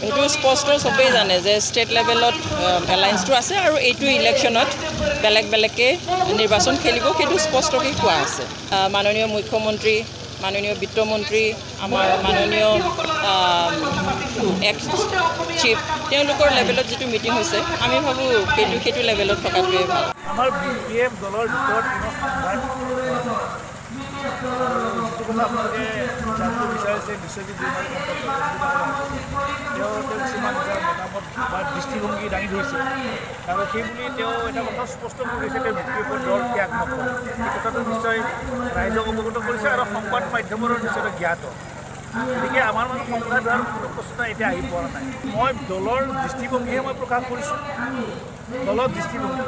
সেইটো স্পষ্ট সবেই জানে যে ষ্টেট লেভেলত এলায়েন্সটো আছে আৰু এইটো ইলেকশ্যনত বেলেগ বেলেগকৈ নিৰ্বাচন খেলিব সেইটো স্পষ্টকৈ কোৱা আছে মাননীয় মুখ্যমন্ত্ৰী মাননীয় বিত্তমন্ত্ৰী আমাৰ মাননীয় এক্স চিফ তেওঁলোকৰ লেভেলত যিটো মিটিং হৈছে আমি ভাবোঁ সেইটো লেভেলত থকাটোৱে ভাল আমাৰ BPF দলৰ ভিতৰত আপোনালোকে জানিব বিচাৰিছে বিশ্বজিৎ দৈমাৰী তেওঁ কিছুমান নিজৰ মতামত বা দৃষ্টিভংগী দাঙি ধৰিছে আৰু সেইবুলি তেওঁ এটা কথা স্পষ্ট কৰিছে তেওঁ BPFৰ দল ত্যাগ নকৰে এই কথাটো নিশ্চয় ৰাইজক অৱগত কৰিছে আৰু সংবাদ মাধ্যমৰো নিশ্চয় জ্ঞাত গতিকে আমাৰ মানে সংবাদ হোৱাৰ প্ৰশ্ন এতিয়া আহি পৰা নাই মই দলৰ দৃষ্টিভংগীহে মই প্ৰকাশ কৰিছোঁ দলৰ দৃষ্টিভংগী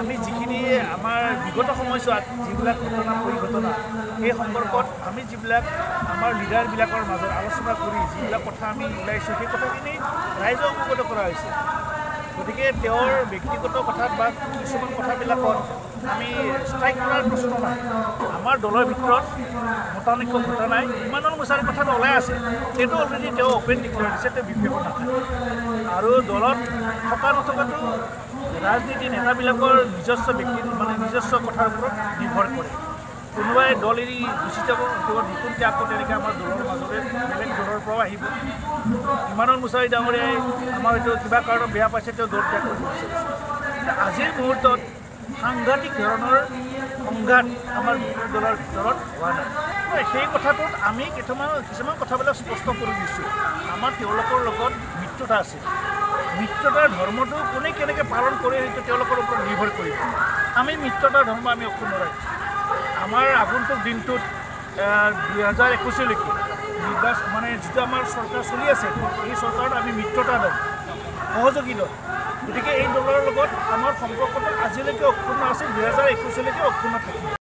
আমি যিখিনি আমাৰ বিগত সময়ছোৱাত যিবিলাক ঘটনা পৰিঘটনা সেই সম্পৰ্কত আমি যিবিলাক আমাৰ লিডাৰবিলাকৰ মাজত আলোচনা কৰি যিবিলাক কথা আমি ওলাইছোঁ সেই কথাখিনি ৰাইজক অৱগত কৰা হৈছে গতিকে তেওঁৰ ব্যক্তিগত কথাত বা কিছুমান কথাবিলাকত আমি ষ্ট্ৰাইক কৰাৰ প্ৰশ্ন নাই আমাৰ দলৰ ভিতৰত মতানৈক্য ঘটা নাই ইমানৰ মোচাৰি কথাটো ওলাই আছে সেইটো অলৰেডি তেওঁ অপেন ডিক্লেয়াৰ দিছে তেওঁ BPFত নাথাকে আৰু দলত থকা নথকাটো ৰাজনীতি নেতাবিলাকৰ নিজস্ব নিজস্ব কথাৰ ওপৰত নিৰ্ভৰ কৰে কোনোবাই দল এৰি গুচি যাব নতুনকৈ আকৌ তেনেকৈ আমাৰ দলৰ মাজতে বেলেগ দলৰ পৰাও আহিব ইমানৰ মোচাৰি ডাঙৰীয়াই আমাৰ হয়তো কিবা কাৰণত বেয়া পাইছে তেওঁ দল ত্যাগ কৰিব বিচাৰিছে আজিৰ মুহূৰ্তত সাংঘাতিক ধৰণৰ সংঘাত আমাৰ দলৰ ভিতৰত হোৱা নাই সেই কথাটোত আমি কিছুমান কথাবিলাক স্পষ্ট কৰি দিছোঁ আমাৰ তেওঁলোকৰ লগত মিত্ৰতা আছে মিত্ৰতাৰ ধৰ্মটো কোনে কেনেকৈ পালন কৰে সেইটো তেওঁলোকৰ ওপৰত নিৰ্ভৰ কৰিব আমি মিত্ৰতাৰ ধৰ্ম আমি অক্ষুণ্ণ ৰাখিছোঁ আমাৰ আগন্তুক দিনটোত 2021লৈকে নিৰ্বাচন মানে যিটো আমাৰ চৰকাৰ চলি আছে এই চৰকাৰত আমি মিত্ৰতা দল সহযোগী দল গতিকে এই দলৰ লগত আমাৰ সম্পৰ্কটো আজিলৈকে অক্ষুণ্ণ আছিল 2021লৈকে অক্ষুণ্ণ থাকিব